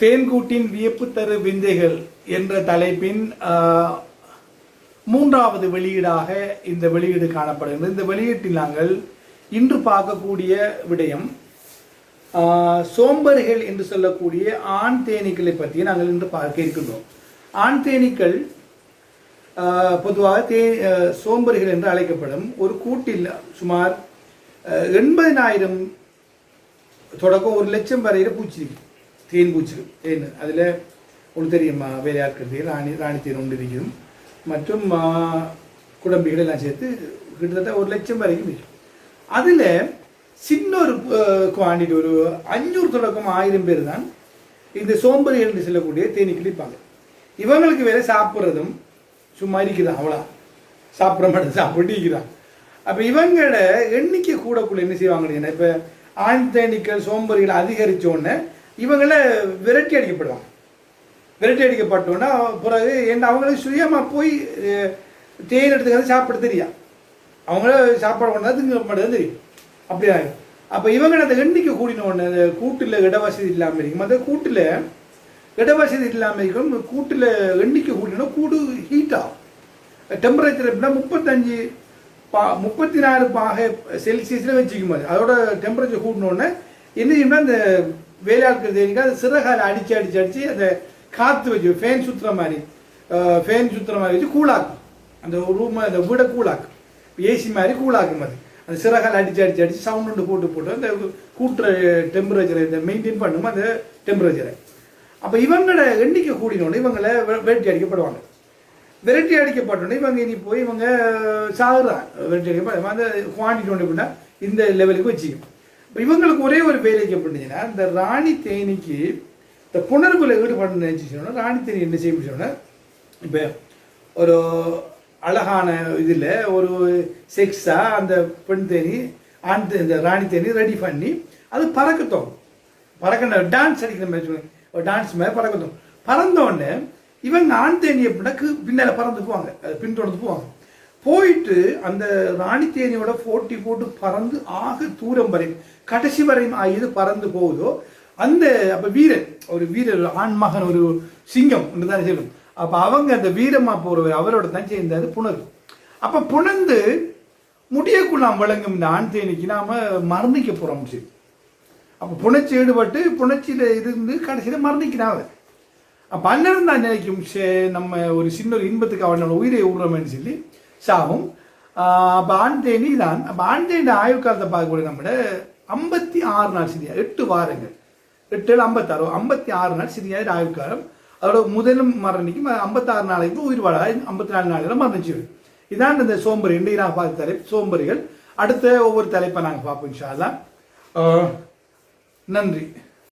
தேன்கூட்டின் வியப்பு தரு விந்தைகள் என்ற தலைப்பின் மூன்றாவது வெளியீடாக இந்த வெளியீடு காணப்படுகிறது. இந்த வெளியீட்டில் நாங்கள் இன்று பார்க்கக்கூடிய விடயம் சோம்பரிகள் என்று சொல்லக்கூடிய ஆண் தேனீக்களை பற்றி நாங்கள் இன்று பார்க்க இருக்கின்றோம். ஆண் தேனீக்கள் பொதுவாக சோம்பரிகள் என்று அழைக்கப்படும். ஒரு கூட்டில் சுமார் 80,000 தொடக்கம் 1,00,000 வரையில் பூச்சி இருக்கு, தேன் பூச்சிகள். தேன் அதில் ஒன்று தெரியுமா, வேலையாட்கள் தேன், ராணி தேன் ஒன்று இருக்கும், மற்றும் குடம்பிகள் எல்லாம் சேர்த்து கிட்டத்தட்ட 1,00,000 வரைக்கும் இருக்கும். அதில் சின்ன ஒரு குவான்டிட்டி, ஒரு 500 தொடக்கம் 1000 பேர் தான் இந்த சோம்பரிகள் என்று சொல்லக்கூடிய தேனீக்கள் இருப்பாங்க. இவங்களுக்கு வேலை சாப்பிட்றதும் சும்மா இருக்கிறான், அவ்வளோ சாப்பிட்ற மாட்டேன், சாப்பிட்டு இருக்கிறான். அப்போ இவங்களோட எண்ணிக்கை கூடக்குள்ள என்ன செய்வாங்க, இப்போ ஆண் தேனீக்கள் சோம்பரிகள் அதிகரித்தோடனே இவங்களை விரட்டி அடிக்கப்படுவாங்க. விரட்டி அடிக்கப்பட்டோன்னா பிறகு அவங்களுக்கு சுயமாக போய் தேன் எடுத்துக்காது சாப்பிட தெரியும், அவங்கள சாப்பாடு கொண்டாது திங்க மட்டும் தெரியும், அப்படியா. அப்போ இவங்க அந்த எண்ணிக்கை கூடினோடனே அந்த கூட்டில் இடவசதி இல்லாமல் இருக்கும். அந்த கூட்டில் இடவசதி இல்லாமல் இருக்கும், கூட்டில் எண்ணிக்கை கூடினோன்னா கூடு ஹீட் ஆகும். டெம்பரேச்சர் எப்படின்னா 34 பாகை செல்சியஸில் வச்சுக்கும் போது அதோட டெம்பரேச்சர் கூட்டினோடனே என்ன செய்யணும்னா அந்த வேலையாட்கள் தேனிக்கு அது சிறகால அடித்து அந்த காற்று வச்சு ஃபேன் சுற்றுற மாதிரி வச்சு கூழாக்கும். அந்த ரூமை அந்த வீடை கூழாக்கும், ஏசி மாதிரி கூழாக்கும். அது அந்த சிறகால் அடித்து சவுண்டு போட்டு அந்த கூட்டுற டெம்பரேச்சரை இந்த மெயின்டைன் பண்ணும் அந்த டெம்பரேச்சரை. அப்போ இவங்களோட எண்ணிக்கை கூடினோடனே இவங்களை விரட்டி அடிக்கப்படுவாங்க. விரட்டி அடிக்கப்பட்டோன்னே இவங்க இனி போய் இவங்க சாகுறாங்க. விரட்டி அடிக்கப்பட அந்த குவான்டிட்டி ஒன்று எப்படின்னா இந்த லெவலுக்கு வச்சுக்கும். இப்போ இவங்களுக்கு ஒரே ஒரு வேலைக்கு எப்படின்னா, இந்த ராணி தேனிக்கு இந்த புணர்வில் ஈடுபட நினைச்சுன்னா ராணி தேனி என்ன செய்ய முடியும்னா, இப்போ ஒரு அழகான இதில் ஒரு செக்ஸாக அந்த பெண் தேனி இந்த ராணி தேனி ரெடி பண்ணி அது பறக்க டான்ஸ் அடிக்கிற மாதிரி டான்ஸ் மாதிரி பறந்தோடனே இவங்க ஆண் தேனி எப்படின்னா பின்னால் பறந்து போவாங்க, பின்தொடர்ந்து போவாங்க. போயிட்டு அந்த ராணி தேனியோட போட்டி போட்டு பறந்து ஆக தூரம் வரையும் கடைசி வரையும் எது பறந்து போகுதோ அந்த அப்போ ஒரு வீரர் ஆண் மகன், ஒரு சிங்கம் என்று தான் சொல்லும். அப்போ அவங்க அந்த வீரமா போறவர் அவரோட தான் சேர்ந்தாது புணர்வு. அப்போ புணர்ந்து முடியக்குள்ளாம் வழங்கும் இந்த ஆண் தேனிக்கு நாம மரணிக்க போறோம். அப்போ புணர்ச்சி ஈடுபட்டு புணர்ச்சியில இருந்து கடைசியில மரணிக்கிறாங்க. அப்போ அண்ணன் தான் நினைக்கும் நம்ம ஒரு சின்ன ஒரு இன்பத்துக்கு அவனோட உயிரை விடுறோம்னு சொல்லி சாகும். அப்போ ஆண் தேனி தான். அப்போ ஆண் தேனி ஆயுள் காலத்தை பார்க்கக்கூடிய நம்மளோட 56 நாள் சரியா 8 வாரங்கள், 8 56 56 நாள் சரியா ஆயுள் காலம். அதோட முதலும் மரணிக்கும் 56 நாளைக்கு உயிர் வாழ 54 நாளில் மரணிச்சு. இதான் இந்த சோம்பரி இன்றைக்கு நான் பார்த்த தலைப்பு சோம்பரிகள். அடுத்த ஒவ்வொரு தலைப்பை நாங்கள் பார்ப்போம் இன்ஷா அல்லாஹ். நன்றி.